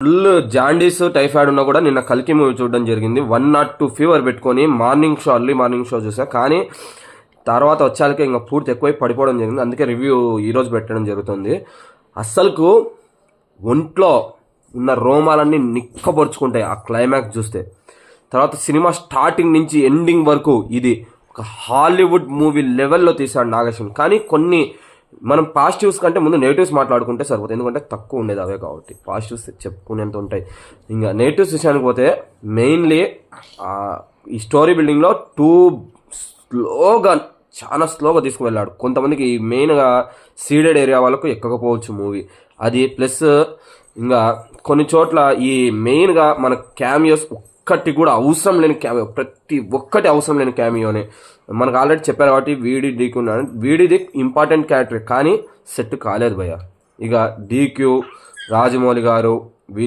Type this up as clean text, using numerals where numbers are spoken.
Full jaundice typhoid ఉన్నా కూడా నిన్న కల్కి మూవీ చూడడం జరిగింది. 102 ఫీవర్ పెట్టుకొని ఎర్లీ మార్నింగ్ షో చూసా. కానీ తర్వాత వచ్చాక ఇంకా పూర్తి ఎక్కువై పడిపోవడం జరిగింది. అందుకే రివ్యూ ఈరోజు పెట్టడం జరుగుతుంది. అస్సలుకు ఒంట్లో ఉన్న రోమాలన్నీ నిక్కపరుచుకుంటాయి ఆ క్లైమాక్స్ చూస్తే. తర్వాత సినిమా స్టార్టింగ్ నుంచి ఎండింగ్ వరకు ఇది ఒక హాలీవుడ్ మూవీ లెవెల్లో తీశాడు నాగేశ్వరం. కానీ కొన్ని మనం పాజిటివ్స్ కంటే ముందు నెగిటివ్స్ మాట్లాడుకుంటే సరిపోతుంది, ఎందుకంటే తక్కువ ఉండేది అవే కాబట్టి. పాజిటివ్స్ చెప్పుకునేంత ఉంటాయి. ఇంకా నెగిటివ్స్ విషయానికి పోతే మెయిన్లీ ఈ స్టోరీ బిల్డింగ్లో చాలా స్లోగా తీసుకువెళ్ళాడు. కొంతమందికి మెయిన్గా సీడెడ్ ఏరియా వాళ్ళకు ఎక్కకపోవచ్చు మూవీ అది. ప్లస్ ఇంకా కొన్ని చోట్ల ఈ మెయిన్గా మన క్యామియోస్ ఒక్కటి కూడా అవసరం లేని క్యామియో, ప్రతి ఒక్కటి అవసరం లేని క్యామియోనే. మనకు ఆల్రెడీ చెప్పారు కాబట్టి వీడిది ఇంపార్టెంట్ క్యారెక్టర్ కానీ సెట్ కాలేదు భయ్య. ఇక డీక్యూ, రాజమౌళి గారు వీళ్ళు